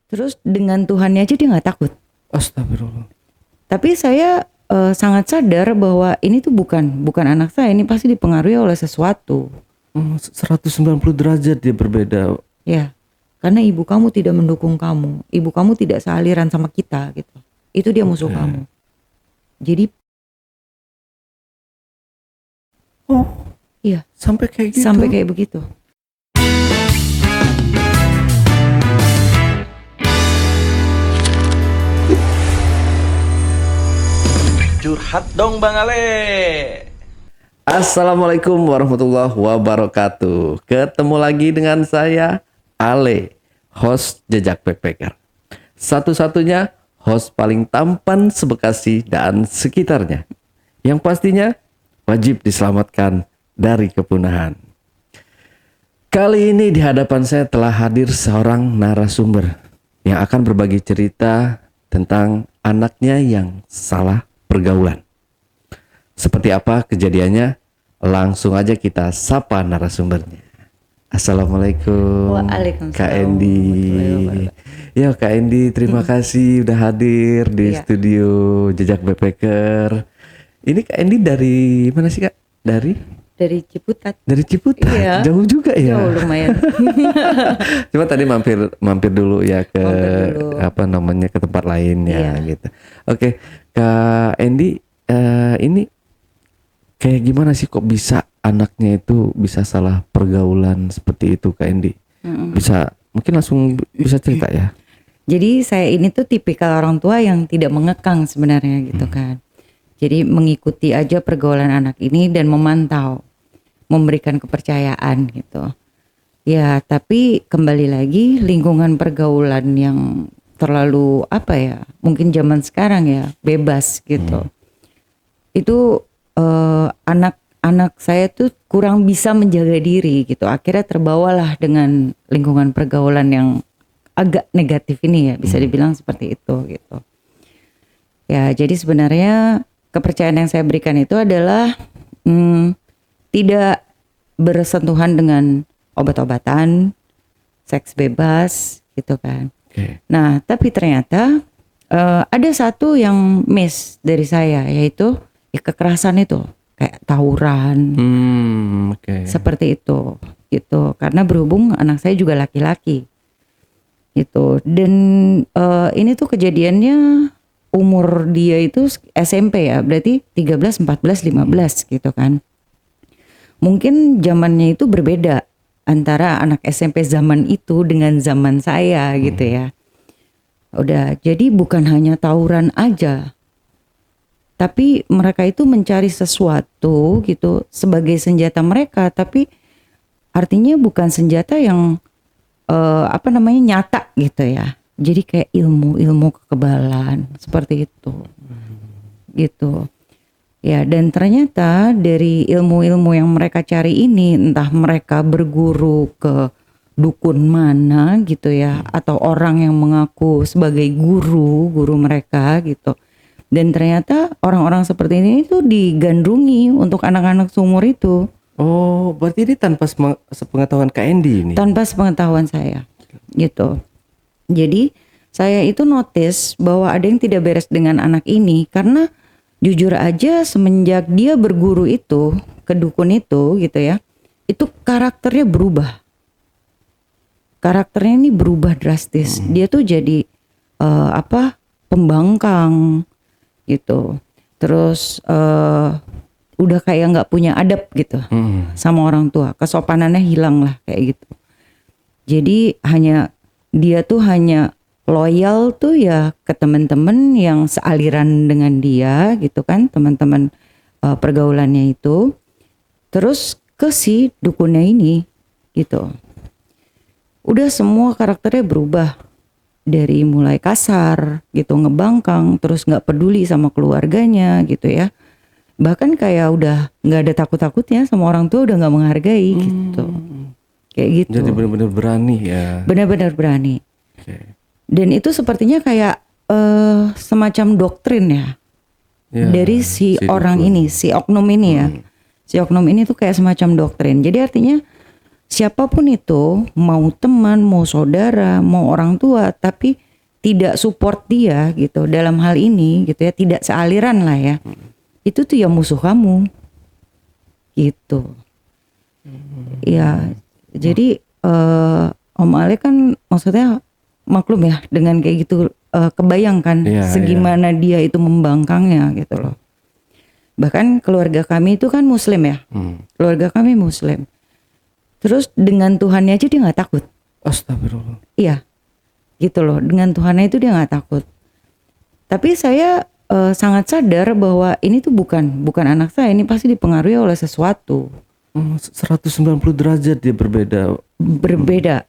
Terus dengan Tuhannya aja dia nggak takut. Astagfirullah. Tapi saya sangat sadar bahwa ini tuh bukan anak saya, ini pasti dipengaruhi oleh sesuatu. 190 derajat dia berbeda. Ya, karena ibu kamu tidak mendukung kamu, ibu kamu tidak sealiran sama kita gitu. Itu dia musuh kamu. Jadi, iya, Sampai kayak gitu. sampai kayak begitu. Curhat dong Bang Ale. Assalamualaikum warahmatullahi wabarakatuh. Ketemu lagi dengan saya Ale, host Jejak Backpacker. Satu-satunya host paling tampan se-Bekasi dan sekitarnya. Yang pastinya wajib diselamatkan dari kepunahan. Kali ini di hadapan saya telah hadir seorang narasumber yang akan berbagi cerita tentang anaknya yang salah pergaulan. Seperti apa kejadiannya? Langsung aja kita sapa narasumbernya. Assalamualaikum. Waalaikumsalam Kak Endi. warahmatullahi Ya Kak Endi, terima kasih udah hadir di Iya. studio Jejak Backpacker. Ini Kak Endi dari mana sih Kak? Dari Ciputat. Dari Ciputat. Iya. Jauh juga ya. Oh, lumayan. Cuma tadi mampir dulu ya ke Mampir dulu. ke tempat lain ya Iya. gitu. Oke, Kak Endi, ini kayak gimana sih kok bisa anaknya itu bisa salah pergaulan seperti itu Kak Endi? Bisa mungkin langsung bisa cerita ya? Jadi saya ini tuh tipikal orang tua yang tidak mengekang sebenarnya gitu kan. Jadi mengikuti aja pergaulan anak ini dan memantau, memberikan kepercayaan gitu. Ya, tapi kembali lagi lingkungan pergaulan yang terlalu apa ya? Mungkin zaman sekarang ya bebas gitu. Itu anak-anak saya tuh kurang bisa menjaga diri gitu. Akhirnya terbawalah dengan lingkungan pergaulan yang agak negatif ini ya, bisa dibilang seperti itu gitu. Ya, jadi sebenarnya kepercayaan yang saya berikan itu adalah tidak bersentuhan dengan obat-obatan, seks bebas gitu kan. Oke. Nah, tapi ternyata ada satu yang miss dari saya, yaitu ya kekerasan itu, kayak tawuran, Oke. seperti itu, gitu. Karena berhubung anak saya juga laki-laki, gitu. Dan ini tuh kejadiannya umur dia itu SMP ya, berarti 13, 14, 15 gitu kan. Mungkin zamannya itu berbeda antara anak SMP zaman itu dengan zaman saya gitu ya. Udah, jadi bukan hanya tawuran aja, tapi mereka itu mencari sesuatu gitu sebagai senjata mereka, tapi artinya bukan senjata yang nyata gitu ya. Jadi kayak ilmu kekebalan seperti itu, gitu. Ya, dan ternyata dari ilmu-ilmu yang mereka cari ini, entah mereka berguru ke dukun mana gitu ya, atau orang yang mengaku sebagai guru mereka gitu. Dan ternyata orang-orang seperti ini itu digandrungi untuk anak-anak seumur itu Oh, berarti ini tanpa sepengetahuan Kak Endi ini. tanpa sepengetahuan saya gitu. Jadi saya itu notice bahwa ada yang tidak beres dengan anak ini, karena jujur aja semenjak dia berguru itu ke dukun itu gitu ya, itu karakternya berubah. Karakternya ini berubah drastis. Dia tuh jadi pembangkang gitu. Terus udah kayak nggak punya adab gitu sama orang tua. Kesopanannya hilang lah kayak gitu. Jadi dia tuh hanya loyal tuh ya ke teman-teman yang sealiran dengan dia gitu kan, teman-teman pergaulannya itu. Terus ke si dukunnya ini gitu. Udah semua karakternya berubah. Dari mulai kasar gitu, ngebangkang, terus nggak peduli sama keluarganya gitu ya. Bahkan kayak udah nggak ada takut-takutnya sama orang tua, udah nggak menghargai gitu. Kayak gitu. Jadi benar-benar berani ya. Benar-benar berani. Oke. Dan itu sepertinya kayak semacam doktrin ya, Ya, dari si orang dukun. ini, si oknum ini ya. Si oknum ini tuh kayak semacam doktrin. Jadi artinya siapapun itu, mau teman, mau saudara, mau orang tua, tapi tidak support dia gitu dalam hal ini gitu ya, tidak sealiran lah ya, itu tuh ya musuh kamu gitu. Ya jadi Om Ale kan maksudnya maklum ya dengan kayak gitu, kebayangkan Iya, segimana dia itu membangkangnya gitu loh. Bahkan keluarga kami itu kan muslim ya, keluarga kami muslim. Terus dengan Tuhannya aja dia nggak takut. Astagfirullah. Iya, gitu loh. Dengan Tuhannya itu dia nggak takut. Tapi saya sangat sadar bahwa ini tuh bukan anak saya. Ini pasti dipengaruhi oleh sesuatu. 190 derajat dia berbeda.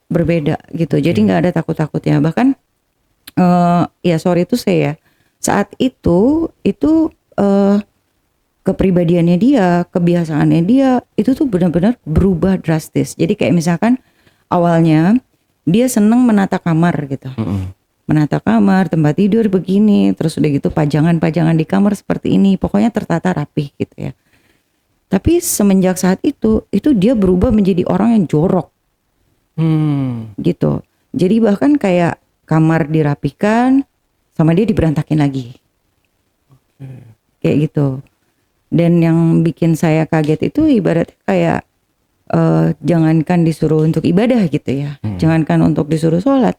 Berbeda gitu. Jadi nggak ada takut-takutnya. Bahkan ya sorry itu saya. Saat itu kepribadiannya dia, kebiasaannya dia itu tuh benar-benar berubah drastis. Jadi kayak misalkan awalnya dia seneng menata kamar gitu. Menata kamar, tempat tidur begini, terus udah gitu pajangan-pajangan di kamar seperti ini, pokoknya tertata rapih gitu ya. Tapi semenjak saat itu dia berubah menjadi orang yang jorok gitu. Jadi bahkan kayak kamar dirapihkan, sama dia diberantakin lagi. Kayak gitu. Dan yang bikin saya kaget itu ibaratnya kayak jangankan disuruh untuk ibadah gitu ya, jangankan untuk disuruh sholat,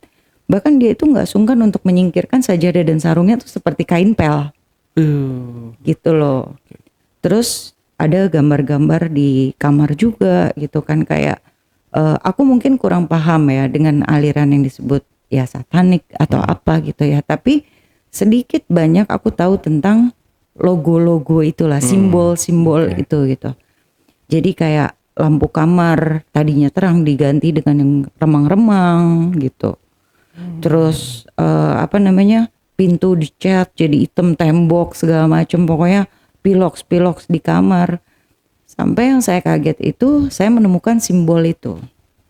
bahkan dia itu nggak sungkan untuk menyingkirkan sajadah dan sarungnya tuh seperti kain pel, gitu loh. Terus ada gambar-gambar di kamar juga gitu kan, kayak aku mungkin kurang paham ya dengan aliran yang disebut ya satanik atau apa gitu ya, tapi sedikit banyak aku tahu tentang logo-logo itulah, simbol-simbol itu gitu. Jadi kayak lampu kamar tadinya terang diganti dengan yang remang-remang gitu. Terus pintu dicat jadi hitam, tembok segala macam, pokoknya piloks di kamar. Sampai yang saya kaget itu saya menemukan simbol itu.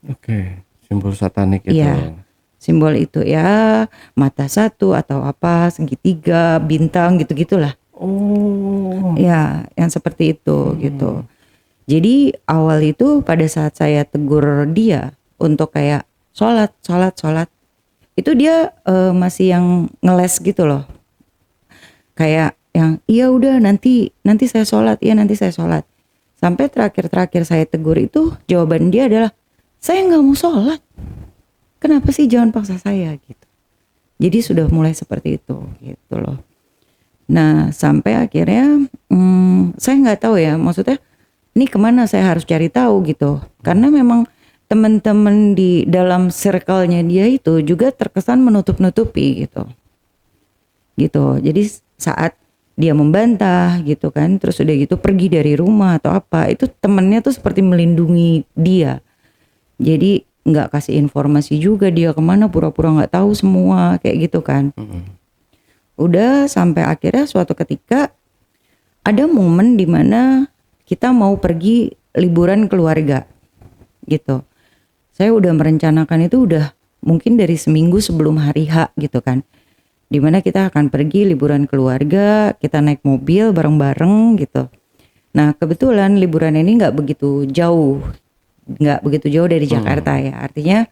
Oke, simbol satanik itu. Iya. Simbol itu ya mata satu atau apa, segitiga, bintang gitu-gitulah. Oh. Ya, yang seperti itu gitu. Jadi awal itu pada saat saya tegur dia untuk kayak sholat, itu dia masih yang ngeles gitu loh. Kayak yang iya udah nanti saya sholat, iya nanti saya sholat. Sampai terakhir saya tegur itu jawaban dia adalah saya nggak mau sholat. Kenapa sih jangan paksa saya gitu. Jadi sudah mulai seperti itu gitu loh. Nah sampai akhirnya saya nggak tahu ya, maksudnya ini kemana saya harus cari tahu gitu. Karena memang teman-teman di dalam circle-nya dia itu juga terkesan menutup-nutupi gitu. Jadi saat dia membantah gitu kan, terus udah gitu pergi dari rumah atau apa, itu temennya tuh seperti melindungi dia. Jadi nggak kasih informasi juga dia kemana, pura-pura nggak tahu semua kayak gitu kan. Udah sampai akhirnya suatu ketika ada momen dimana kita mau pergi liburan keluarga gitu. Saya udah merencanakan itu udah mungkin dari seminggu sebelum hari H gitu kan. Dimana kita akan pergi liburan keluarga, kita naik mobil bareng-bareng gitu. Nah kebetulan liburan ini nggak begitu jauh dari Jakarta ya. Artinya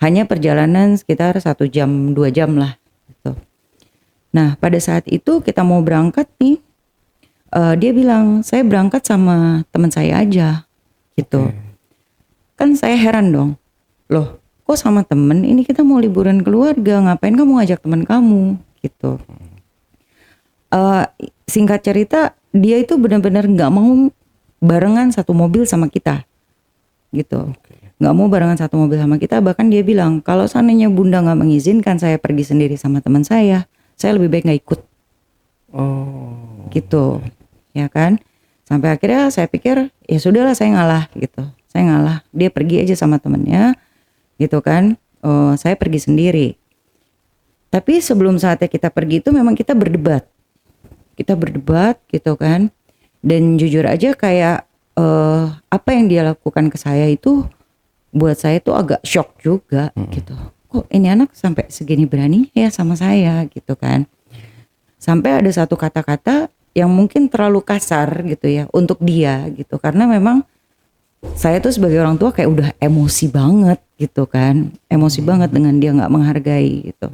hanya perjalanan sekitar 1 jam 2 jam lah gitu. Nah pada saat itu kita mau berangkat nih, dia bilang saya berangkat sama teman saya aja gitu. Kan saya heran dong, loh kok sama temen, ini kita mau liburan keluarga, ngapain kamu ngajak teman kamu gitu. Singkat cerita dia itu benar-benar nggak mau barengan satu mobil sama kita gitu. Nggak mau barengan satu mobil sama kita, bahkan dia bilang kalau seandainya bunda nggak mengizinkan saya pergi sendiri sama teman saya lebih baik nggak ikut. Gitu ya kan. Sampai akhirnya saya pikir ya sudahlah, saya ngalah gitu. Saya ngalah, dia pergi aja sama temennya gitu kan. Saya pergi sendiri. Tapi sebelum saatnya kita pergi itu memang kita berdebat gitu kan. Dan jujur aja kayak apa yang dia lakukan ke saya itu buat saya tuh agak shock juga gitu. Kok ini anak sampai segini berani ya sama saya gitu kan. Sampai ada satu kata-kata yang mungkin terlalu kasar gitu ya untuk dia gitu. Karena memang saya tuh sebagai orang tua kayak udah emosi banget gitu kan, emosi banget dengan dia nggak menghargai gitu.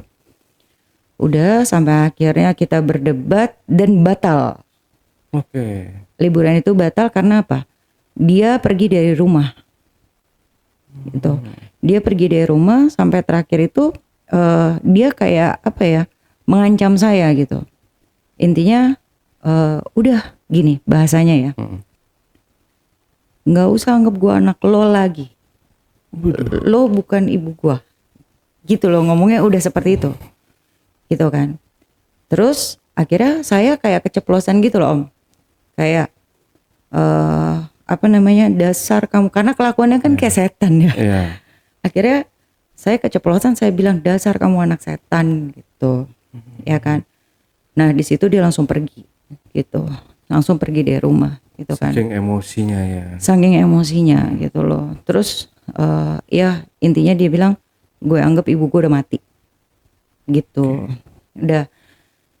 Udah sampai akhirnya kita berdebat dan batal. Oke. Liburan itu batal karena apa? Dia pergi dari rumah. Gitu. Dia pergi dari rumah sampai terakhir itu dia kayak apa ya? Mengancam saya gitu. Intinya udah gini bahasanya ya. Nggak usah anggap gua anak lo lagi. Lo bukan ibu gua. Gitu loh, ngomongnya udah seperti itu. Gitu kan. Terus akhirnya saya kayak keceplosan gitu loh Om. Kayak apa namanya, dasar kamu, karena kelakuannya kan kayak setan ya. Iya. Akhirnya saya keceplosan, saya bilang dasar kamu anak setan gitu. Ya kan. Nah di situ dia langsung pergi gitu. Langsung pergi dari rumah gitu kan. Saking emosinya ya. Saking emosinya gitu loh. Terus ya intinya dia bilang gue anggap ibu gue udah mati gitu. Udah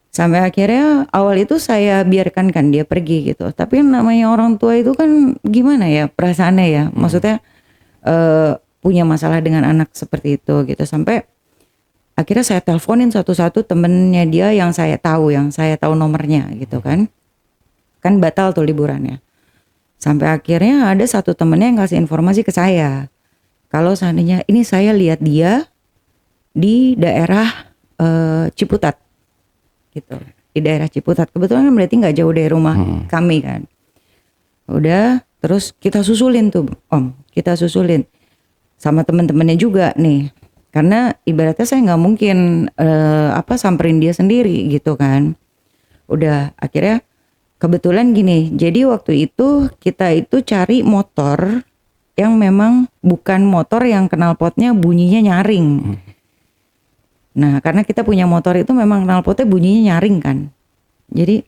sampai akhirnya awal itu saya biarkan kan dia pergi gitu. Tapi namanya orang tua itu kan gimana ya perasaannya ya. Maksudnya punya masalah dengan anak seperti itu gitu. Sampai akhirnya saya teleponin satu-satu temennya dia yang saya tahu nomornya gitu kan. Kan batal tuh liburannya. Sampai akhirnya ada satu temennya yang kasih informasi ke saya. Kalau seandainya ini saya lihat dia di daerah Ciputat gitu. Di daerah Ciputat. Kebetulan kan berarti gak jauh dari rumah kami kan. Udah terus kita susulin tuh Om. Kita susulin. Sama temen-temennya juga nih. Karena ibaratnya saya gak mungkin samperin dia sendiri gitu kan. Udah akhirnya kebetulan gini, jadi waktu itu kita itu cari motor yang memang bukan motor yang knalpotnya bunyinya nyaring. Nah karena kita punya motor itu memang knalpotnya bunyinya nyaring kan. Jadi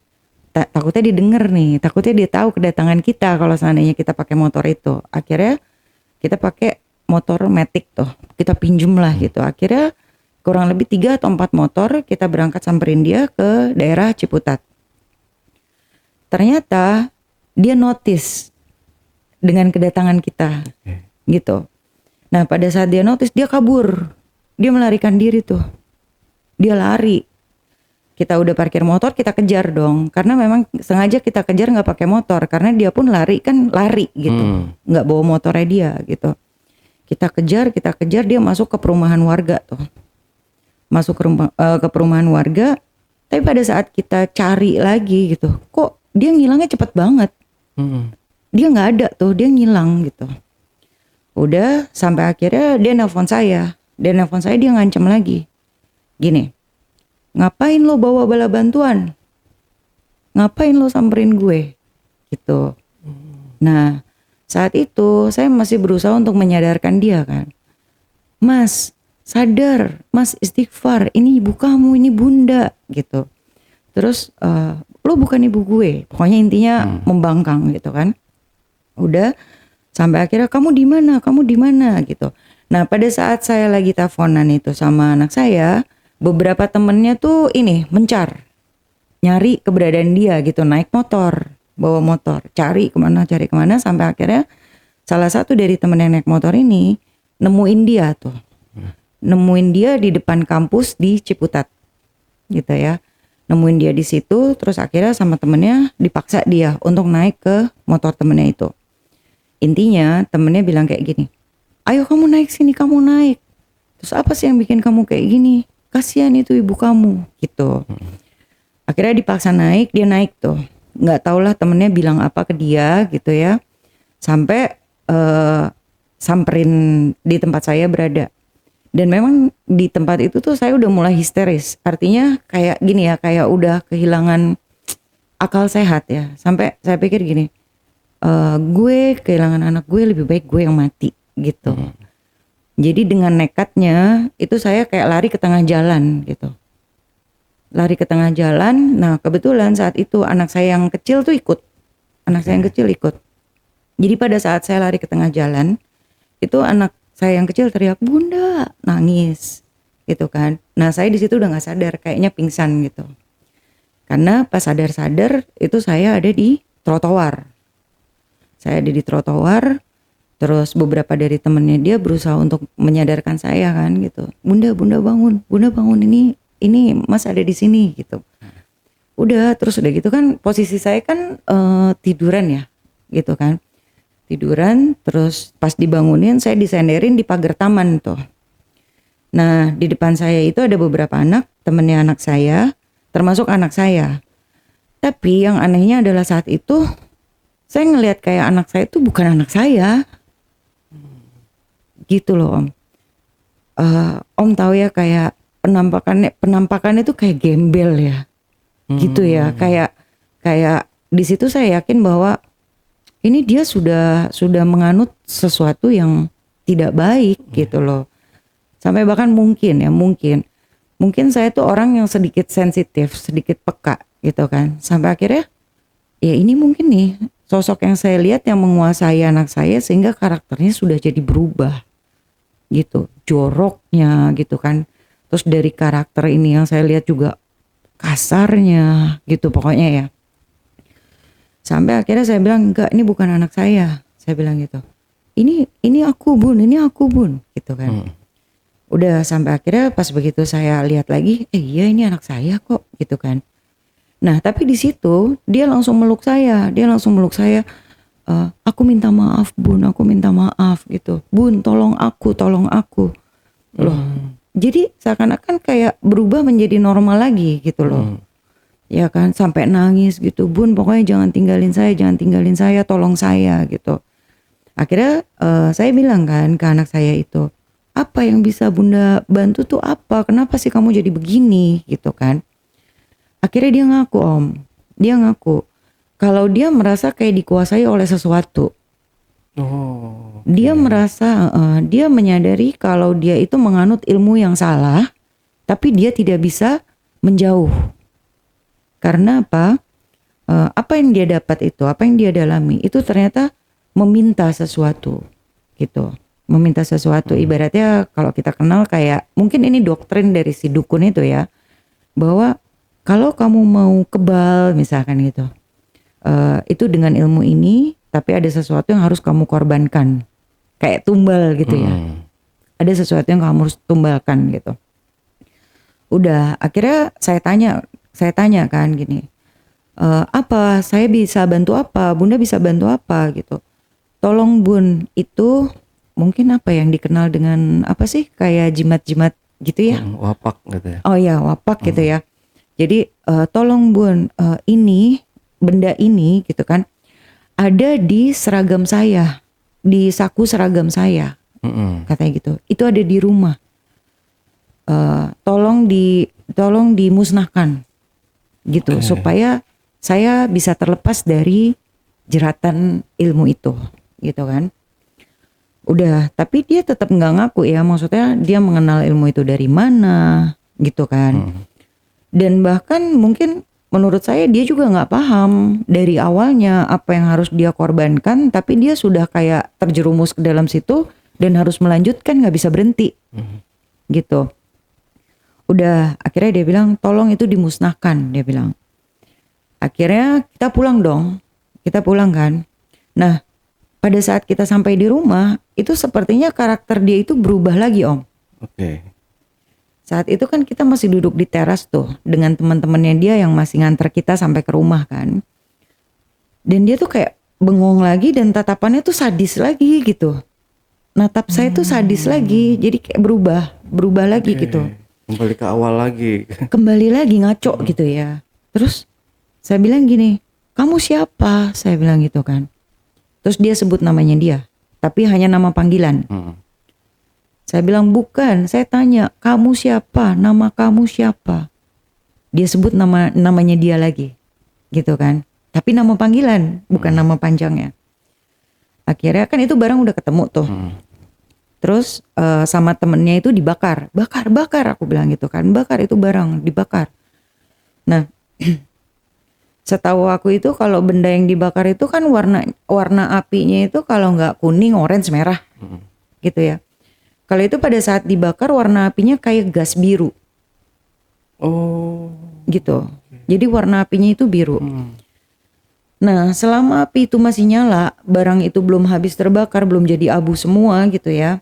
takutnya didengar nih, takutnya dia tahu kedatangan kita kalau seandainya kita pakai motor itu. Akhirnya kita pakai motor Matic tuh, kita pinjem lah gitu. Akhirnya kurang lebih 3 atau 4 motor kita berangkat samperin dia ke daerah Ciputat. Ternyata dia notice dengan kedatangan kita gitu. Nah pada saat dia notice dia kabur. Dia melarikan diri tuh. Dia lari. Kita udah parkir motor, kita kejar dong. Karena memang sengaja kita kejar gak pakai motor. Karena dia pun lari gitu. Gak bawa motornya dia gitu. Kita kejar, dia masuk ke perumahan warga tuh. Masuk ke perumahan warga. Tapi pada saat kita cari lagi gitu, kok dia ngilangnya cepet banget. Dia gak ada tuh, dia ngilang gitu. Udah sampai akhirnya dia nelpon saya. Dia ngancam lagi. Gini, ngapain lo bawa bala bantuan? Ngapain lo samperin gue? Gitu. Nah saat itu saya masih berusaha untuk menyadarkan dia kan. Mas sadar, mas istighfar, ini ibu kamu, ini bunda gitu. Terus lo bukan ibu gue, pokoknya intinya membangkang gitu kan. Udah sampai akhirnya kamu di mana gitu. Nah pada saat saya lagi teleponan itu sama anak saya, beberapa temennya tuh ini mencar, nyari keberadaan dia gitu, naik motor, bawa motor, cari kemana sampai akhirnya salah satu dari temen yang naik motor ini nemuin dia tuh, nemuin dia di depan kampus di Ciputat gitu ya. Nemuin dia di situ, terus akhirnya sama temennya dipaksa dia untuk naik ke motor temennya itu. Intinya temennya bilang kayak gini, ayo kamu naik sini, kamu naik. Terus apa sih yang bikin kamu kayak gini? Kasihan itu ibu kamu gitu. Akhirnya dipaksa naik, dia naik tuh. Nggak tau lah temennya bilang apa ke dia gitu ya. Sampai samperin di tempat saya berada. Dan memang di tempat itu tuh saya udah mulai histeris. Artinya kayak gini ya, kayak udah kehilangan akal sehat ya. Sampai saya pikir gini, gue kehilangan anak gue, lebih baik gue yang mati gitu. Jadi dengan nekatnya itu saya kayak lari ke tengah jalan gitu. Lari ke tengah jalan, nah kebetulan saat itu anak saya yang kecil tuh ikut. Anak saya yang kecil ikut. Jadi pada saat saya lari ke tengah jalan, itu anak saya yang kecil teriak, bunda, nangis gitu kan. Nah saya di situ udah nggak sadar, kayaknya pingsan gitu. Karena pas sadar itu saya ada di trotoar. Saya ada di trotoar, Terus beberapa dari temennya dia berusaha untuk menyadarkan saya kan gitu. Bunda bangun, ini Mas ada di sini gitu. Udah terus udah gitu kan posisi saya kan tiduran ya gitu kan. Tiduran terus pas dibangunin saya disenderin di pagar taman tuh. Nah di depan saya itu ada beberapa anak, temennya anak saya, termasuk anak saya. Tapi yang anehnya adalah saat itu saya ngelihat kayak anak saya itu bukan anak saya. Gitu loh Om. Om tahu ya kayak penampakannya tuh kayak gembel ya. Gitu ya. Kayak di situ saya yakin bahwa ini dia sudah menganut sesuatu yang tidak baik gitu loh. Sampai bahkan mungkin saya tuh orang yang sedikit sensitif, sedikit peka gitu kan. Sampai akhirnya ya ini mungkin nih sosok yang saya lihat yang menguasai anak saya sehingga karakternya sudah jadi berubah gitu, joroknya gitu kan. Terus dari karakter ini yang saya lihat juga kasarnya gitu pokoknya ya. Sampai akhirnya saya bilang enggak, ini bukan anak saya bilang gitu. Ini aku bun gitu kan. Udah sampai akhirnya pas begitu saya lihat lagi, iya ini anak saya kok gitu kan. Nah tapi di situ dia langsung meluk saya. Aku minta maaf bun, aku minta maaf gitu. Bun tolong aku. Loh, jadi seakan-akan kayak berubah menjadi normal lagi gitu loh. Ya kan, sampai nangis gitu. Bun pokoknya jangan tinggalin saya, tolong saya gitu. Akhirnya saya bilang kan ke anak saya itu, apa yang bisa bunda bantu tuh apa? Kenapa sih kamu jadi begini gitu kan? Akhirnya dia ngaku Om, kalau dia merasa kayak dikuasai oleh sesuatu. Dia merasa, dia menyadari kalau dia itu menganut ilmu yang salah, tapi dia tidak bisa menjauh. Karena apa? Apa yang dia dapat itu, apa yang dia dalami, itu ternyata meminta sesuatu gitu. Meminta sesuatu, ibaratnya kalau kita kenal kayak, mungkin ini doktrin dari si dukun itu ya, bahwa kalau kamu mau kebal misalkan gitu, itu dengan ilmu ini, tapi ada sesuatu yang harus kamu korbankan, kayak tumbal gitu ya. Ada sesuatu yang kamu harus tumbalkan gitu. Udah, akhirnya saya tanya kan gini, apa saya bisa bantu apa, bunda bisa bantu apa gitu. Tolong bun, itu mungkin apa yang dikenal dengan apa sih, kayak jimat-jimat gitu ya. Wapak gitu ya. Oh ya, wapak gitu ya. Jadi tolong bun, ini benda ini gitu kan ada di seragam saya, di saku seragam saya, katanya gitu. Itu ada di rumah. Tolong dimusnahkan gitu, supaya saya bisa terlepas dari jeratan ilmu itu gitu kan. Udah, tapi dia tetap nggak ngaku ya, maksudnya dia mengenal ilmu itu dari mana gitu kan. Dan bahkan mungkin menurut saya dia juga nggak paham dari awalnya apa yang harus dia korbankan, tapi dia sudah kayak terjerumus ke dalam situ dan harus melanjutkan, nggak bisa berhenti gitu. Udah, akhirnya dia bilang tolong itu dimusnahkan, dia bilang. Akhirnya kita pulang kan. Nah pada saat kita sampai di rumah itu sepertinya karakter dia itu berubah lagi Om. Saat itu kan kita masih duduk di teras tuh dengan teman-temannya dia yang masih nganter kita sampai ke rumah kan. Dan dia tuh kayak bengong lagi dan tatapannya tuh sadis lagi gitu. Natap saya tuh sadis lagi, jadi kayak berubah lagi gitu. Kembali ke awal lagi. Kembali lagi ngaco gitu ya. Terus saya bilang gini, kamu siapa? Saya bilang gitu kan. Terus dia sebut namanya dia, tapi hanya nama panggilan. Saya bilang bukan, saya tanya kamu siapa, nama kamu siapa? Dia sebut namanya dia lagi, gitu kan. Tapi nama panggilan, bukan nama panjangnya. Akhirnya kan itu barang udah ketemu tuh. Terus sama temennya itu dibakar, bakar aku bilang gitu kan, bakar itu barang, dibakar. Nah, setahu aku itu kalau benda yang dibakar itu kan warna apinya itu kalau nggak kuning, orange, merah, gitu ya. Kalau itu pada saat dibakar warna apinya kayak gas biru. Gitu. Jadi warna apinya itu biru. Nah, selama api itu masih nyala, barang itu belum habis terbakar, belum jadi abu semua gitu ya.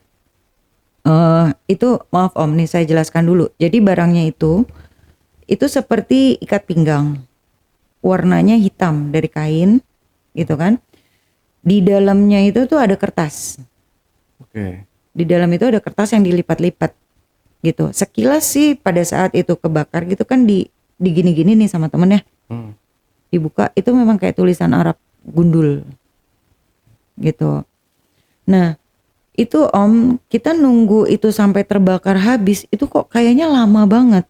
Itu maaf Om, nih saya jelaskan dulu. Jadi barangnya itu seperti ikat pinggang. Warnanya hitam dari kain gitu kan. Di dalamnya itu tuh ada kertas. Oke. Di dalam itu ada kertas yang dilipat-lipat gitu. Sekilas sih pada saat itu kebakar gitu kan di gini-gini nih sama temennya. Dibuka itu memang kayak tulisan Arab gundul gitu. Nah itu Om, kita nunggu itu sampai terbakar habis itu kok kayaknya lama banget.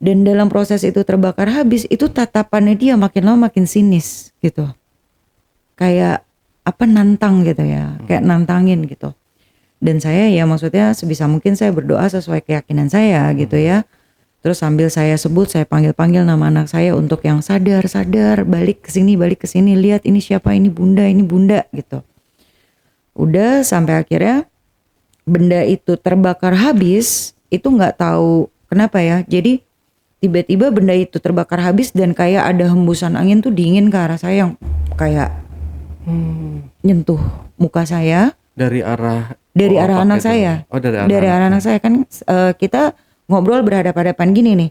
Dan dalam proses itu terbakar habis itu tatapannya dia makin lama makin sinis gitu. Kayak apa nantang gitu ya, kayak nantangin gitu. Dan saya ya maksudnya sebisa mungkin saya berdoa sesuai keyakinan saya gitu ya. Terus sambil saya sebut, saya panggil-panggil nama anak saya untuk yang sadar, balik ke sini, lihat ini siapa, ini bunda gitu. Udah sampai akhirnya benda itu terbakar habis, itu nggak tahu kenapa ya. Jadi tiba-tiba benda itu terbakar habis dan kayak ada hembusan angin tuh dingin ke arah saya yang kayak nyentuh muka saya. Dari arah Anak itu. saya. Oh, dari arah anak saya kan kita ngobrol berhadapan-hadapan gini nih.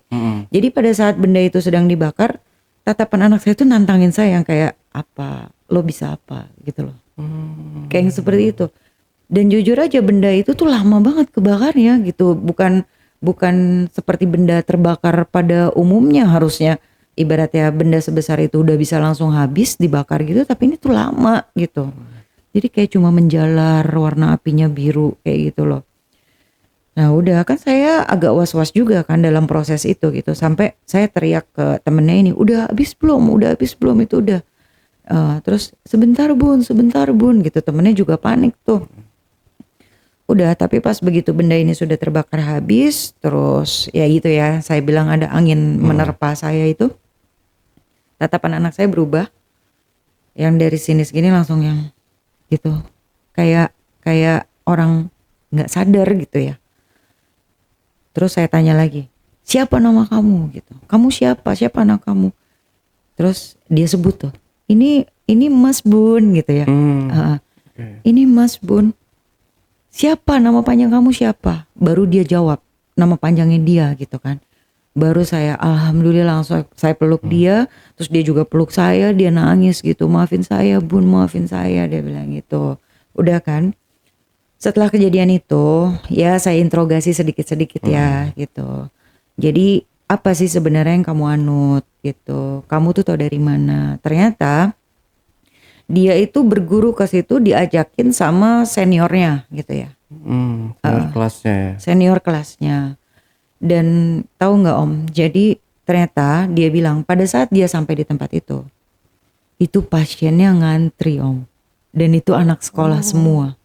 Jadi pada saat benda itu sedang dibakar, tatapan anak saya tuh nantangin saya yang kayak apa, lo bisa apa gitu loh. Kayak yang seperti itu. Dan jujur aja benda itu tuh lama banget kebakarnya gitu. Bukan seperti benda terbakar pada umumnya harusnya. Ibaratnya benda sebesar itu udah bisa langsung habis dibakar gitu. Tapi ini tuh lama gitu. Jadi kayak cuma menjalar warna apinya biru kayak gitu loh. Nah udah kan saya agak was-was juga kan dalam proses itu gitu. Sampai saya teriak ke temennya ini, udah habis belum itu udah. Terus sebentar bun gitu, temennya juga panik tuh. Udah tapi pas begitu benda ini sudah terbakar habis, terus ya gitu ya, saya bilang ada angin menerpa saya itu, tatapan anak saya berubah, yang dari sini segini langsung yang gitu, kayak orang nggak sadar gitu ya. Terus saya tanya lagi, siapa nama kamu gitu, kamu siapa anak kamu, terus dia sebut tuh, ini Mas Bun gitu ya. Ini Mas Bun, siapa nama panjang kamu siapa? Baru dia jawab nama panjangnya dia gitu kan. Baru saya alhamdulillah langsung saya peluk dia, terus dia juga peluk saya, dia nangis gitu, maafin saya Bun, maafin saya, dia bilang gitu. Udah kan. Setelah kejadian itu ya saya interogasi sedikit-sedikit ya gitu. Jadi apa sih sebenarnya yang kamu anut gitu, kamu tuh tahu dari mana? Ternyata dia itu berguru ke situ diajakin sama seniornya gitu ya. Senior kelasnya ya. Senior kelasnya. Dan tahu nggak Om? Jadi ternyata dia bilang pada saat dia sampai di tempat itu pasiennya ngantri Om. Dan itu anak sekolah semua.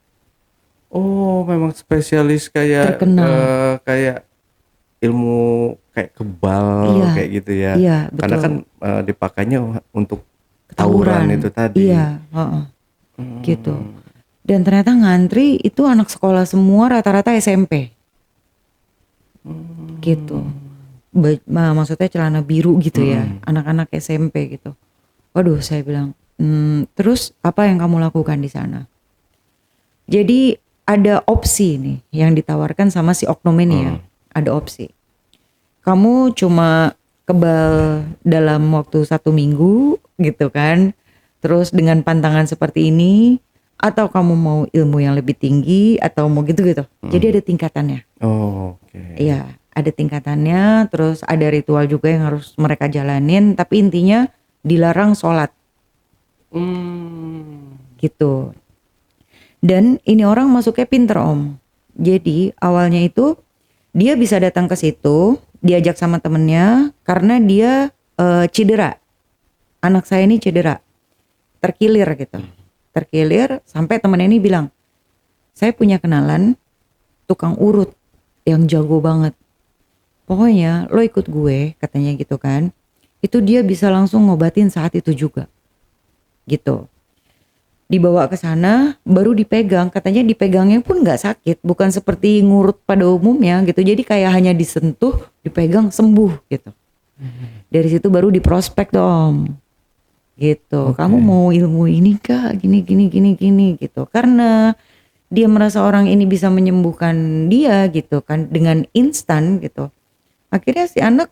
Oh, memang spesialis kayak Terkenal. Kayak ilmu kayak kebal kayak gitu ya. Iya, betul. Karena kan dipakainya untuk tawuran itu tadi. Iya, gitu. Dan ternyata ngantri itu anak sekolah semua, rata-rata SMP. Gitu. Maksudnya celana biru gitu ya, anak-anak SMP gitu. Waduh, saya bilang, terus apa yang kamu lakukan di sana? Jadi ada opsi nih yang ditawarkan sama si oknum ini ya. Ada opsi. Kamu cuma kebal dalam waktu 1 minggu gitu kan. Terus dengan pantangan seperti ini. Atau kamu mau ilmu yang lebih tinggi. Atau mau gitu-gitu. Jadi ada tingkatannya. Oh, oke. Iya, ada tingkatannya. Terus ada ritual juga yang harus mereka jalanin. Tapi intinya dilarang sholat. Gitu. Dan ini orang masuknya pinter Om. Jadi awalnya itu dia bisa datang ke situ, diajak sama temennya karena dia cedera. Anak saya ini cedera, terkilir gitu. Terkilir sampai temennya ini bilang, saya punya kenalan tukang urut yang jago banget. Pokoknya lo ikut gue katanya gitu kan. Itu dia bisa langsung ngobatin saat itu juga. Gitu. Dibawa ke sana baru dipegang, katanya dipegangnya pun nggak sakit, bukan seperti ngurut pada umumnya gitu. Jadi kayak hanya disentuh, dipegang sembuh gitu. Dari situ baru diprospek dong. gitu. Oke. Kamu mau ilmu ini kah? Gini gini gitu. Karena dia merasa orang ini bisa menyembuhkan dia gitu kan dengan instan gitu. Akhirnya si anak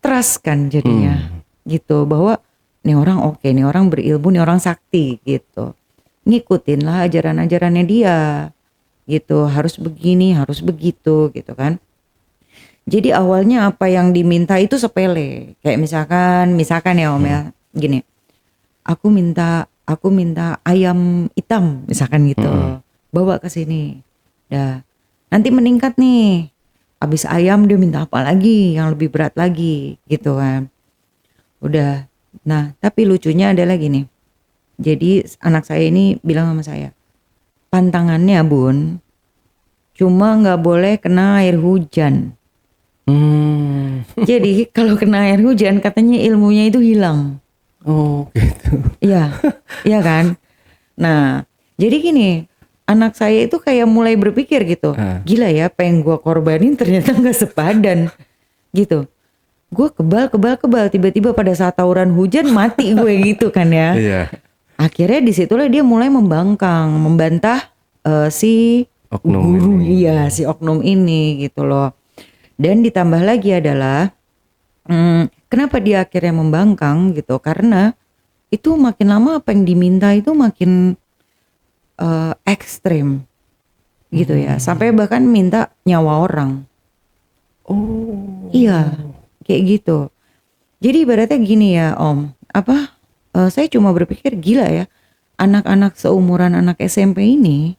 trust kan jadinya gitu bahwa nih orang oke, nih orang berilmu, nih orang sakti gitu. Ngikutin lah ajaran-ajarannya dia gitu, harus begini, harus begitu gitu kan. Jadi awalnya apa yang diminta itu sepele. Kayak misalkan ya Om ya, gini. Aku minta ayam hitam misalkan gitu. Bawa ke sini. Dah. Nanti meningkat nih. Habis ayam dia minta apa lagi yang lebih berat lagi gitu kan. Udah. Nah, tapi lucunya adalah gini. Jadi anak saya ini bilang sama saya, pantangannya Bun, cuma nggak boleh kena air hujan. Jadi kalau kena air hujan katanya ilmunya itu hilang. Oh gitu. Iya, iya kan. Nah, jadi gini, anak saya itu kayak mulai berpikir gitu, gila ya, apa yang gue korbanin ternyata nggak sepadan, gitu. Gue kebal, tiba-tiba pada saat tawuran hujan mati gue gitu kan ya. Iya. Akhirnya disitulah dia mulai membantah si Oknum guru, ini. iya si oknum ini gitu loh. Dan ditambah lagi adalah kenapa dia akhirnya membangkang gitu? Karena itu makin lama apa yang diminta itu makin ekstrim gitu ya. Sampai bahkan minta nyawa orang. Oh. Iya, kayak gitu. Jadi ibaratnya gini ya Om, saya cuma berpikir gila ya, anak-anak seumuran anak SMP ini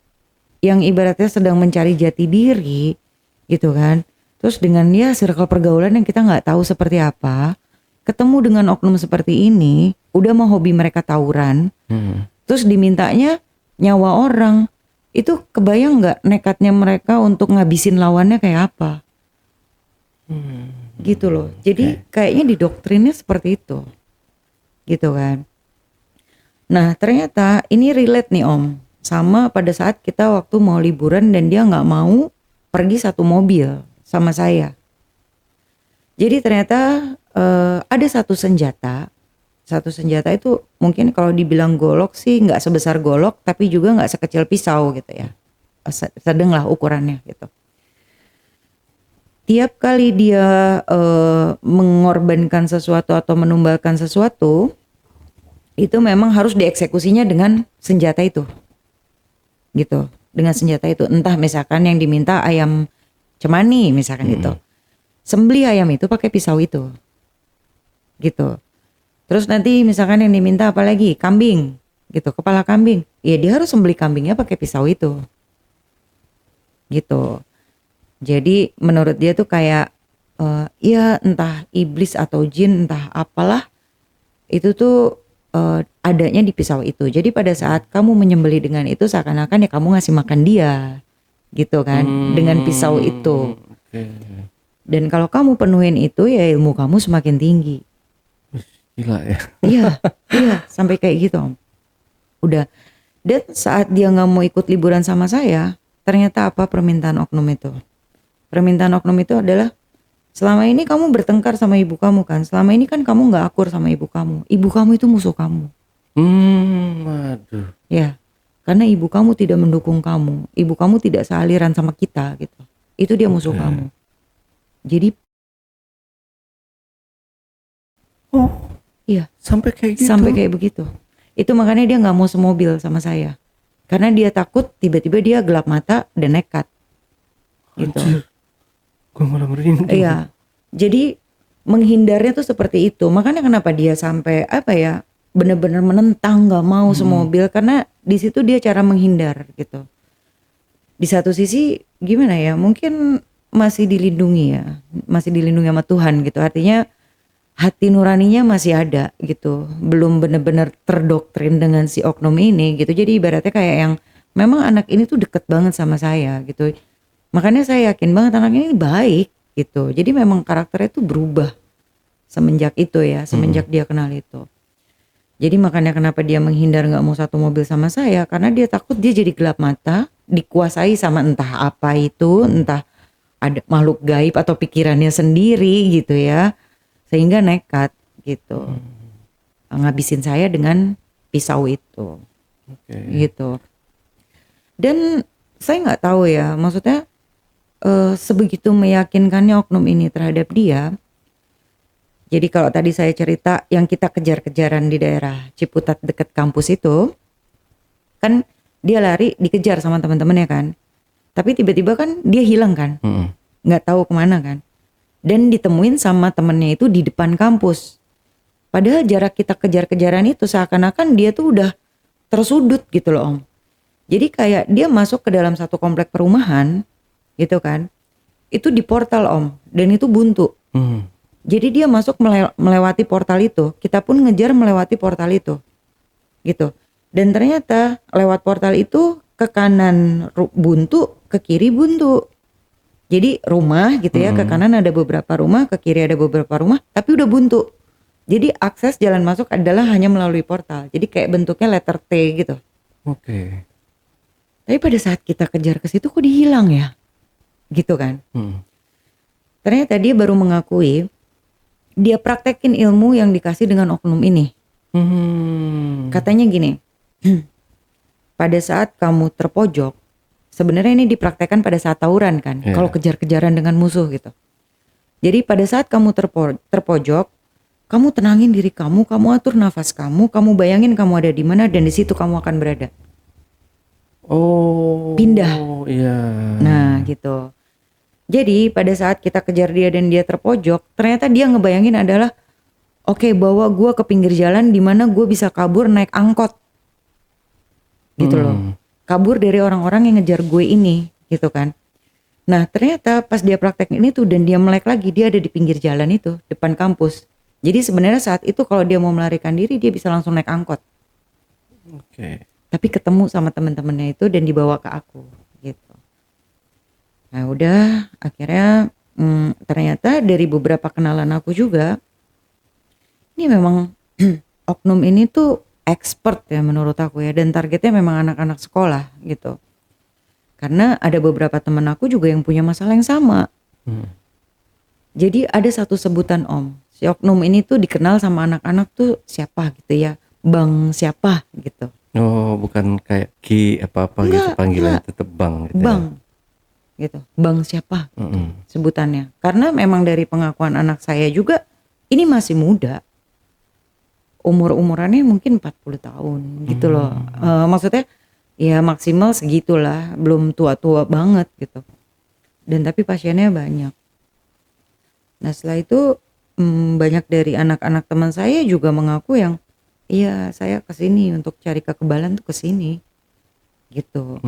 yang ibaratnya sedang mencari jati diri gitu kan. Terus dengan dia circle pergaulan yang kita nggak tahu seperti apa, ketemu dengan oknum seperti ini, udah mau hobi mereka tawuran, terus dimintanya nyawa orang, itu kebayang nggak nekatnya mereka untuk ngabisin lawannya kayak apa? Gitu loh. Jadi kayaknya didoktrinnya seperti itu, gitu kan. Nah ternyata ini relate nih Om, sama pada saat kita waktu mau liburan dan dia nggak mau pergi satu mobil sama saya. Jadi ternyata ada satu senjata itu mungkin kalau dibilang golok sih nggak sebesar golok, tapi juga nggak sekecil pisau gitu ya, sedang lah ukurannya gitu. Tiap kali dia mengorbankan sesuatu atau menumbalkan sesuatu, itu memang harus dieksekusinya dengan senjata itu, gitu. Dengan senjata itu, entah misalkan yang diminta ayam cemani misalkan gitu, sembelih ayam itu pakai pisau itu, gitu. Terus nanti misalkan yang diminta apa lagi, kambing, gitu, kepala kambing, ya dia harus sembelih kambingnya pakai pisau itu, gitu. Jadi menurut dia tuh kayak ya entah iblis atau jin entah apalah itu tuh adanya di pisau itu. Jadi pada saat kamu menyembelih dengan itu seakan-akan ya kamu ngasih makan dia gitu kan dengan pisau itu. Dan kalau kamu penuhin itu ya ilmu kamu semakin tinggi. Gila ya. Iya sampai kayak gitu Om. Udah. Dan saat dia nggak mau ikut liburan sama saya, ternyata apa permintaan oknum itu? Permintaan oknum itu adalah, selama ini kamu bertengkar sama ibu kamu kan, selama ini kan kamu gak akur sama ibu kamu itu musuh kamu. Waduh. Ya, karena ibu kamu tidak mendukung kamu, ibu kamu tidak sealiran sama kita gitu, itu dia musuh kamu. Jadi iya Sampai kayak gitu. sampai kayak begitu. Itu makanya dia gak mau semobil sama saya, karena dia takut tiba-tiba dia gelap mata dan nekat gitu. Anjir. Gue malah merinding. Iya, jadi menghindarnya tuh seperti itu. Makanya kenapa dia sampai benar-benar menentang nggak mau semobil, karena di situ dia cara menghindar gitu. Di satu sisi gimana ya, mungkin masih dilindungi sama Tuhan gitu. Artinya hati nuraninya masih ada gitu, belum benar-benar terdoktrin dengan si oknum ini gitu. Jadi ibaratnya kayak yang memang anak ini tuh deket banget sama saya gitu. Makanya saya yakin banget anak ini baik gitu. Jadi memang karakternya tuh berubah semenjak itu ya, semenjak dia kenal itu. Jadi makanya kenapa dia menghindar gak mau satu mobil sama saya, karena dia takut dia jadi gelap mata, dikuasai sama entah apa itu, entah ada makhluk gaib atau pikirannya sendiri gitu ya, sehingga nekat gitu. ngabisin saya dengan pisau itu, Oke. gitu. Dan saya nggak tahu ya, maksudnya sebegitu meyakinkannya oknum ini terhadap dia. Jadi kalau tadi saya cerita yang kita kejar-kejaran di daerah Ciputat dekat kampus itu, kan dia lari dikejar sama teman-temannya kan. Tapi tiba-tiba kan dia hilang kan, nggak tahu kemana kan. Dan ditemuin sama temennya itu di depan kampus. Padahal jarak kita kejar-kejaran itu seakan-akan dia tuh udah tersudut gitu loh Om. Jadi kayak dia masuk ke dalam satu komplek perumahan gitu kan. Itu di portal Om, dan itu buntu. Jadi dia masuk melewati portal itu, kita pun ngejar melewati portal itu. Gitu. Dan ternyata lewat portal itu ke kanan buntu, ke kiri buntu. Jadi rumah gitu ya, ke kanan ada beberapa rumah, ke kiri ada beberapa rumah, tapi udah buntu. Jadi akses jalan masuk adalah hanya melalui portal. Jadi kayak bentuknya letter T gitu. Oke. Tapi pada saat kita kejar ke situ kok dihilang ya? Gitu kan. Ternyata dia baru mengakui dia praktekin ilmu yang dikasih dengan oknum ini. Katanya gini, pada saat kamu terpojok, sebenarnya ini dipraktekkan pada saat tawuran kan, kalau kejar-kejaran dengan musuh gitu. Jadi pada saat kamu terpojok, kamu tenangin diri kamu atur nafas kamu bayangin kamu ada di mana dan di situ kamu akan berada. Oh. Pindah. Iya. Nah gitu. Jadi pada saat kita kejar dia dan dia terpojok, ternyata dia ngebayangin adalah oke, bawa gue ke pinggir jalan di mana gue bisa kabur naik angkot. Gitu loh. Kabur dari orang-orang yang ngejar gue ini gitu kan. Nah ternyata pas dia praktek ini tuh dan dia melek lagi, dia ada di pinggir jalan itu depan kampus. Jadi sebenarnya saat itu kalau dia mau melarikan diri dia bisa langsung naik angkot. Oke. Tapi ketemu sama teman-temannya itu dan dibawa ke aku gitu. Nah udah akhirnya ternyata dari beberapa kenalan aku juga, ini memang oknum ini tuh expert ya menurut aku ya, dan targetnya memang anak-anak sekolah gitu. Karena ada beberapa teman aku juga yang punya masalah yang sama. Jadi ada satu sebutan Om, si oknum ini tuh dikenal sama anak-anak tuh siapa gitu ya, Bang siapa gitu. Oh, bukan kayak Ki apa-apa gitu panggilan, tetep Bang gitu. Bang gitu, Bang siapa gitu, sebutannya. Karena memang dari pengakuan anak saya juga ini masih muda. Umur-umurannya mungkin 40 tahun gitu loh. Maksudnya ya maksimal segitulah, belum tua-tua banget gitu. Dan tapi pasiennya banyak. Nah setelah itu banyak dari anak-anak teman saya juga mengaku yang iya saya kesini untuk cari kekebalan tuh kesini gitu.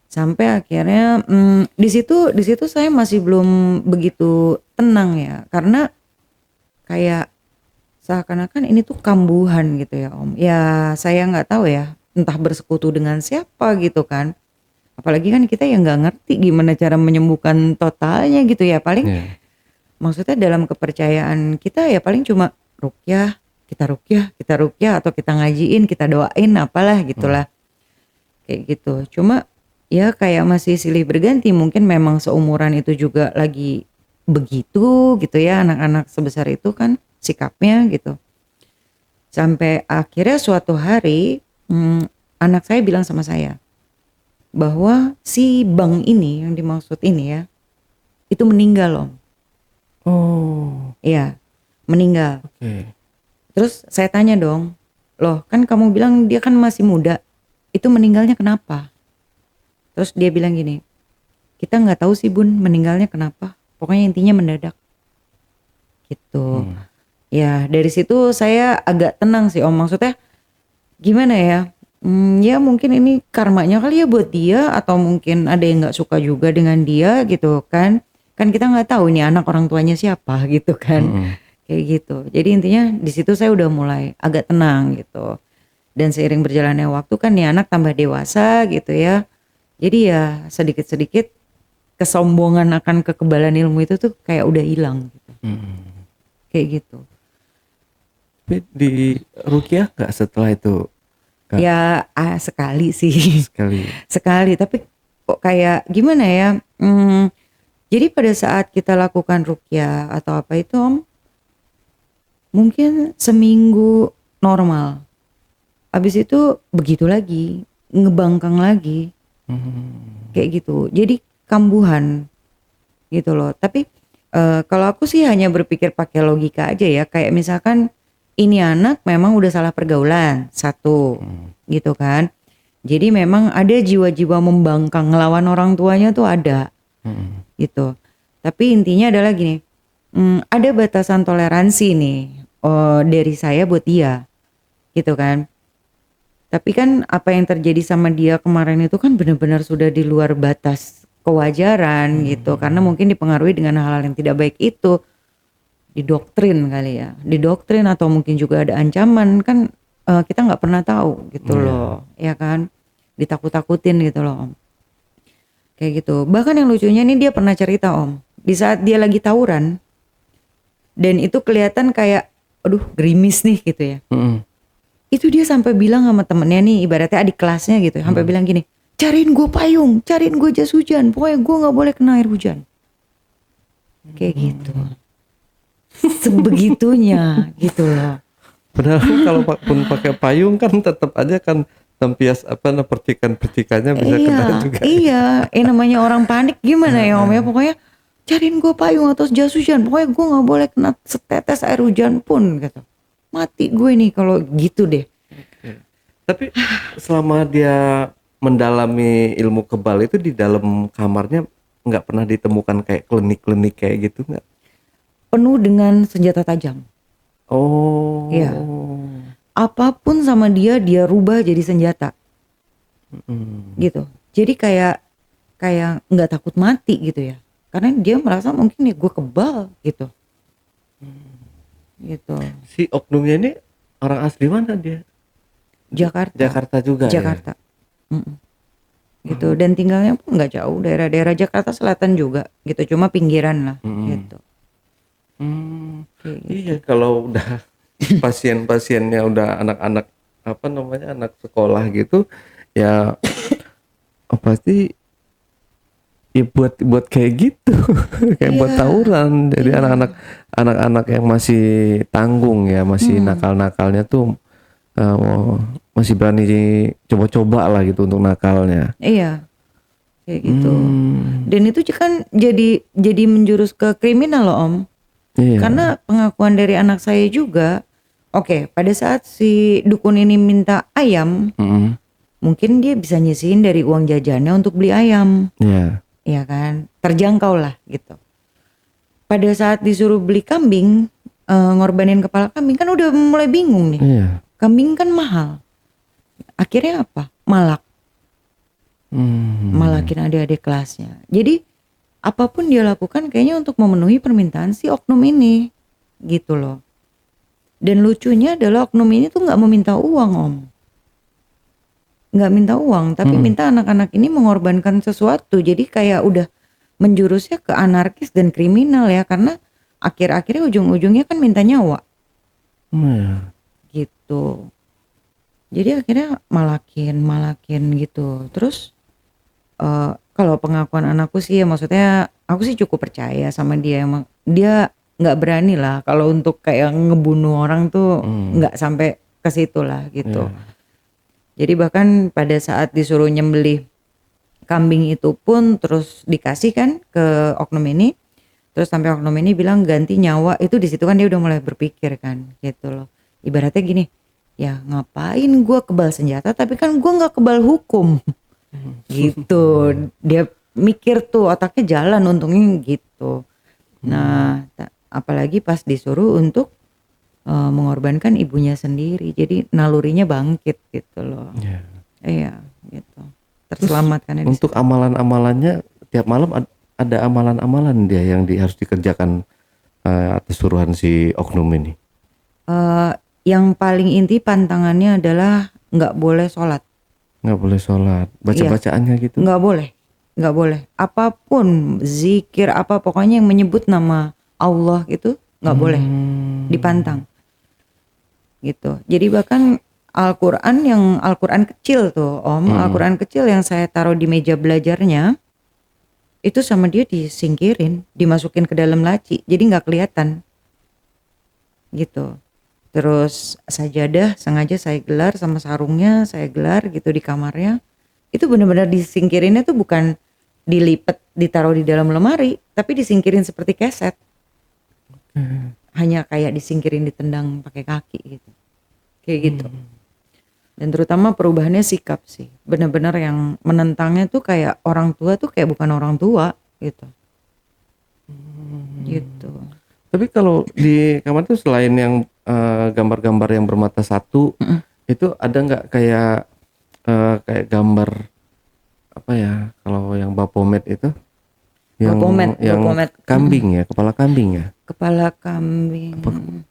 Sampai akhirnya di situ saya masih belum begitu tenang ya, karena kayak seakan-akan ini tuh kambuhan gitu ya Om. Ya saya nggak tahu ya, entah bersekutu dengan siapa gitu kan. Apalagi kan kita yang nggak ngerti gimana cara menyembuhkan totalnya gitu ya. Paling maksudnya dalam kepercayaan kita ya paling cuma ruqyah, kita ruqyah atau kita ngajiin, kita doain apalah gitulah. Kayak gitu. Cuma ya kayak masih silih berganti, mungkin memang seumuran itu juga lagi begitu gitu ya, anak-anak sebesar itu kan sikapnya gitu. Sampai akhirnya suatu hari anak saya bilang sama saya bahwa si Bang ini yang dimaksud ini ya itu meninggal Om. Oh. Iya, meninggal. Oke. Terus saya tanya dong, loh kan kamu bilang dia kan masih muda, itu meninggalnya kenapa? Terus dia bilang gini, kita nggak tahu sih Bun meninggalnya kenapa, pokoknya intinya mendadak gitu. Ya dari situ saya agak tenang sih Om, maksudnya gimana ya, ya mungkin ini karmanya kali ya buat dia, atau mungkin ada yang nggak suka juga dengan dia gitu kan kita nggak tahu ini anak orang tuanya siapa gitu kan. Kayak gitu. Jadi intinya di situ saya udah mulai agak tenang gitu. Dan seiring berjalannya waktu kan nih anak tambah dewasa gitu ya. Jadi ya sedikit-sedikit kesombongan akan kekebalan ilmu itu tuh kayak udah hilang gitu. Kayak gitu. Tapi di ruqyah nggak setelah itu? Kak? Ya sekali sih. Sekali. Tapi kok kayak gimana ya? Jadi pada saat kita lakukan ruqyah atau apa itu Om, mungkin seminggu normal. Habis itu begitu lagi, ngebangkang lagi, kayak gitu. Jadi kambuhan gitu loh. Tapi kalau aku sih hanya berpikir pakai logika aja ya. Kayak misalkan ini anak memang udah salah pergaulan, satu gitu kan. Jadi memang ada jiwa-jiwa membangkang ngelawan orang tuanya tuh ada gitu. Tapi intinya adalah gini, ada batasan toleransi nih dari saya buat dia gitu kan. Tapi kan apa yang terjadi sama dia kemarin itu kan benar-benar sudah di luar batas kewajaran gitu. Karena mungkin dipengaruhi dengan hal-hal yang tidak baik itu. Didoktrin kali ya. Didoktrin atau mungkin juga ada ancaman kan kita nggak pernah tahu gitu loh. Ya kan. Ditakut-takutin gitu loh Om. Kayak gitu. Bahkan yang lucunya nih dia pernah cerita Om. Di saat dia lagi tawuran. Dan itu kelihatan kayak aduh gerimis nih gitu ya. Itu dia sampai bilang sama temennya nih ibaratnya adik kelasnya gitu sampai bilang gini, cariin gue payung, cariin gue jas hujan, pokoknya gue gak boleh kena air hujan. Kayak gitu. Sebegitunya gitu loh. Padahal kalau pun pakai payung kan tetap aja kan tempias percikan-percikannya bisa kena juga. Iya, namanya orang panik gimana ya Om ya, pokoknya cariin gue payung atau jas hujan, pokoknya gue gak boleh kena setetes air hujan pun gitu. Mati gue nih kalau gitu deh. Tapi selama dia mendalami ilmu kebal itu di dalam kamarnya nggak pernah ditemukan kayak klinik-klinik kayak gitu nggak? Penuh dengan senjata tajam. Oh. Iya. Apapun sama dia rubah jadi senjata. Gitu. Jadi kayak nggak takut mati gitu ya. Karena dia merasa mungkin ya gue kebal gitu. Gitu. Si oknumnya ini orang asli mana dia? Jakarta. Jakarta juga. Jakarta. Ya? Gitu. Dan tinggalnya pun nggak jauh, daerah-daerah Jakarta Selatan juga gitu, cuma pinggiran lah gitu. Gitu. Iya, kalau udah pasien-pasiennya udah anak-anak anak sekolah gitu ya pasti ya buat kayak gitu kayak buat tawuran. Jadi anak-anak yang masih tanggung ya, masih nakal-nakalnya tuh masih berani coba-coba lah gitu untuk nakalnya. Iya, kayak gitu. Dan itu kan jadi menjurus ke kriminal loh Om. Iya. Karena pengakuan dari anak saya juga, oke, pada saat si dukun ini minta ayam, mungkin dia bisa nyisihin dari uang jajannya untuk beli ayam. Iya. Ya kan, terjangkau lah gitu. Pada saat disuruh beli kambing, ngorbanin kepala kambing kan udah mulai bingung nih. Iya. Kambing kan mahal. Akhirnya apa? Malak. Malakin adik-adik kelasnya. Jadi apapun dia lakukan kayaknya untuk memenuhi permintaan si oknum ini. Gitu loh. Dan lucunya adalah oknum ini tuh gak meminta uang Om. Gak minta uang, tapi minta anak-anak ini mengorbankan sesuatu. Jadi kayak udah menjurusnya ke anarkis dan kriminal ya. Karena akhir-akhirnya ujung-ujungnya kan minta nyawa. Gitu. Jadi akhirnya malakin gitu. Terus kalau pengakuan anakku sih ya maksudnya aku sih cukup percaya sama dia. Emang dia gak berani lah kalau untuk kayak ngebunuh orang tuh gak sampai ke situ lah gitu. Jadi bahkan pada saat disuruh nyembelih kambing itu pun terus dikasih kan ke oknum ini. Terus sampai oknum ini bilang ganti nyawa, itu di situ kan dia udah mulai berpikir kan gitu loh. Ibaratnya gini, ya ngapain gue kebal senjata tapi kan gue gak kebal hukum. Gitu. Dia mikir tuh otaknya jalan untungnya gitu. Nah apalagi pas disuruh untuk mengorbankan ibunya sendiri, jadi nalurinya bangkit gitu loh. Iya gitu, terselamatkan. Untuk amalan-amalannya tiap malam ada amalan-amalan dia yang harus dikerjakan atas suruhan si oknum ini. Yang paling inti pantangannya adalah nggak boleh sholat. Nggak boleh sholat, baca-bacaannya gitu. Nggak boleh. Apapun zikir apa pokoknya yang menyebut nama Allah itu nggak boleh, dipantang. Gitu. Jadi bahkan Al-Quran kecil tuh Om, Al-Quran kecil yang saya taruh di meja belajarnya itu sama dia disingkirin, dimasukin ke dalam laci, jadi nggak kelihatan gitu. Terus sajadah sengaja saya gelar sama sarungnya saya gelar gitu di kamarnya. Itu benar-benar disingkirinnya tuh bukan dilipet ditaruh di dalam lemari, tapi disingkirin seperti keset. Hanya kayak disingkirin ditendang pakai kaki gitu. Kayak gitu. Dan terutama perubahannya sikap sih. Benar-benar yang menentangnya tuh kayak orang tua tuh kayak bukan orang tua gitu. Gitu. Tapi kalau di kamar tuh selain yang gambar-gambar yang bermata satu, itu ada nggak kayak kayak gambar apa ya? Kalau yang Baphomet itu, yang Baphomet. kambing ya, kepala kambing ya? Kepala kambing.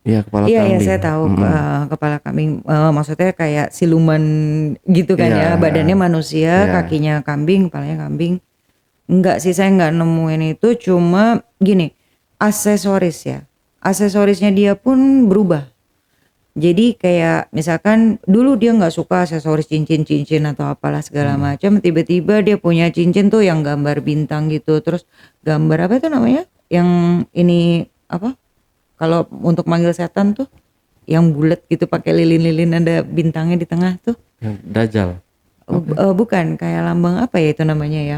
Iya kepala Iya kambing. saya tahu kepala kambing. Maksudnya kayak siluman gitu kan Iya. ya. Badannya manusia, Iya. kakinya kambing, kepalanya kambing. Enggak sih saya nggak nemuin itu. Cuma gini, aksesoris ya. Aksesorisnya dia pun berubah. Jadi kayak misalkan dulu dia nggak suka aksesoris cincin-cincin atau apalah segala macam. Tiba-tiba dia punya cincin tuh yang gambar bintang gitu. Terus gambar apa itu namanya? Yang ini apa? Kalau untuk manggil setan tuh yang bulat gitu pakai lilin-lilin ada bintangnya di tengah tuh. Yang Dajjal. Bukan kayak lambang apa ya itu namanya ya.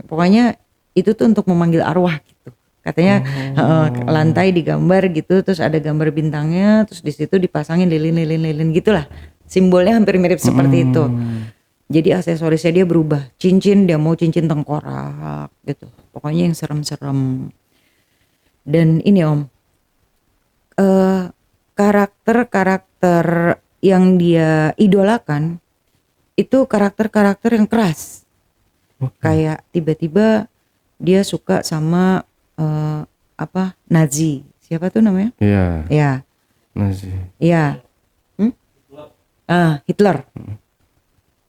Pokoknya itu tuh untuk memanggil arwah gitu. Katanya lantai digambar gitu terus ada gambar bintangnya terus di situ dipasangin lilin-lilin gitulah. Simbolnya hampir mirip seperti itu. Jadi aksesorisnya dia berubah. Cincin dia mau cincin tengkorak gitu. Pokoknya yang serem-serem. Dan ini Om, karakter-karakter yang dia idolakan itu karakter-karakter yang keras. Kayak tiba-tiba dia suka sama Nazi. Siapa tuh namanya? Iya. Ya, Nazi. iya. Hitler.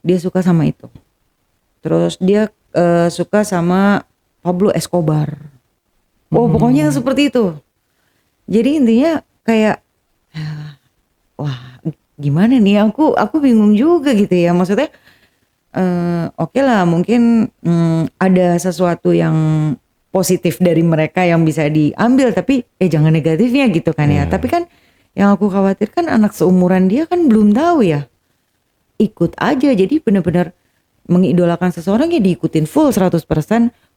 Dia suka sama itu. Terus dia suka sama Pablo Escobar. Pokoknya seperti itu. Jadi intinya kayak wah gimana nih aku bingung juga gitu ya. Maksudnya oke lah mungkin ada sesuatu yang positif dari mereka yang bisa diambil tapi jangan negatifnya gitu kan ya. Tapi kan yang aku khawatirkan anak seumuran dia kan belum tahu ya. Ikut aja jadi benar-benar mengidolakan seseorang ya diikutin full 100%.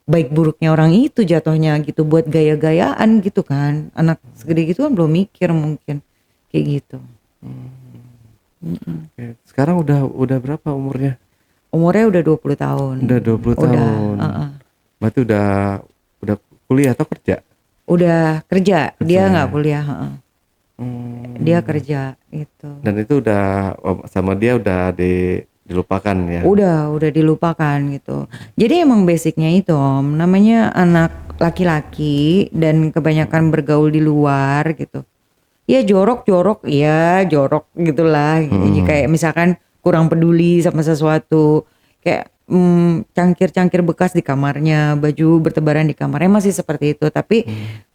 Baik buruknya orang itu jatuhnya gitu buat gaya-gayaan gitu kan. Anak segede gitu kan belum mikir mungkin kayak gitu. Oke. Sekarang udah berapa umurnya? Umurnya udah 20 tahun. Udah 20 tahun. Berarti udah kuliah atau kerja? Udah kerja. Dia nggak kuliah. Dia kerja gitu. Dan itu udah sama dia udah dilupakan ya? Udah dilupakan gitu. Jadi emang basicnya itu Om, namanya anak laki-laki dan kebanyakan bergaul di luar gitu. Ya jorok gitulah. Kayak misalkan kurang peduli sama sesuatu. Kayak cangkir-cangkir bekas di kamarnya, baju bertebaran di kamarnya masih seperti itu. Tapi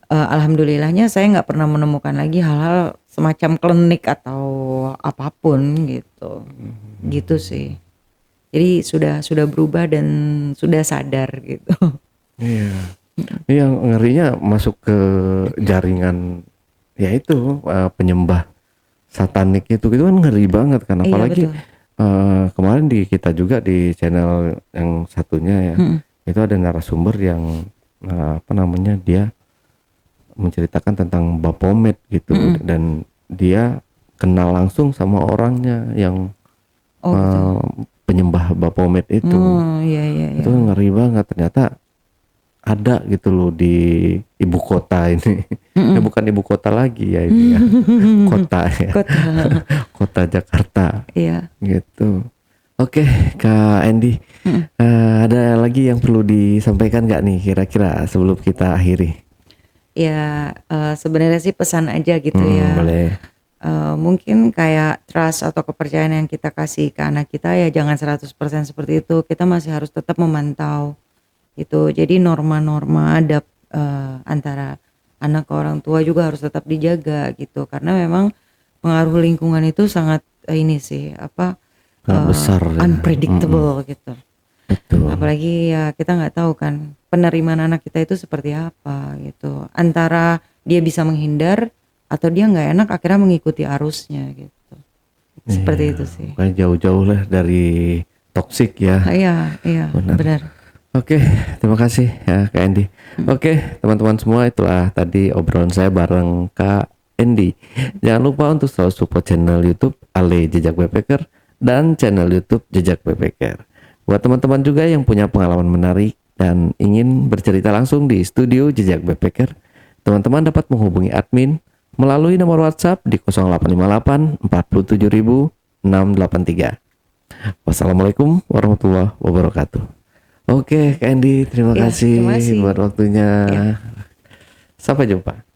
alhamdulillahnya saya nggak pernah menemukan lagi hal-hal semacam klinik atau apapun gitu. Gitu sih. Jadi sudah berubah dan sudah sadar gitu. Iya. Yang ngerinya masuk ke jaringan ya itu penyembah satanik itu kan ngeri banget kan apalagi kemarin di kita juga di channel yang satunya ya itu ada narasumber yang dia menceritakan tentang Baphomet gitu dan dia kenal langsung sama orangnya yang penyembah Baphomet itu. Iya. Itu ngeri banget ternyata ada gitu loh di ibu kota ini. Ya bukan ibu kota lagi ya ini ya. Kota ya. Kota Jakarta. Iya. Gitu. Oke, Kak Andy. Ada lagi yang perlu disampaikan nggak nih kira-kira sebelum kita akhiri? Ya sebenarnya sih pesan aja gitu ya. Boleh. Mungkin kayak trust atau kepercayaan yang kita kasih ke anak kita ya jangan 100% seperti itu. Kita masih harus tetap memantau gitu. Jadi norma-norma adab antara anak ke orang tua juga harus tetap dijaga gitu. Karena memang pengaruh lingkungan itu sangat ini sih besar ya. Unpredictable gitu. Betul. Apalagi ya kita nggak tahu kan penerimaan anak kita itu seperti apa gitu. Antara dia bisa menghindar atau dia nggak enak akhirnya mengikuti arusnya gitu. Seperti Iya, itu sih. Bukan jauh-jauh lah dari toksik ya. Iya, benar. Oke, terima kasih ya Kak Endi. Oke, teman-teman semua, itulah tadi obrolan saya bareng Kak Endi. Jangan lupa untuk selalu support channel YouTube Ale Jejak Backpacker dan channel YouTube Jejak Backpacker. Buat teman-teman juga yang punya pengalaman menarik dan ingin bercerita langsung di studio Jejak Backpacker, teman-teman dapat menghubungi admin melalui nomor WhatsApp di 0858 47683. Wassalamualaikum warahmatullahi wabarakatuh. Oke, Kak Andi, terima Ya, kasih terima kasih. buat waktunya. Ya. Sampai jumpa.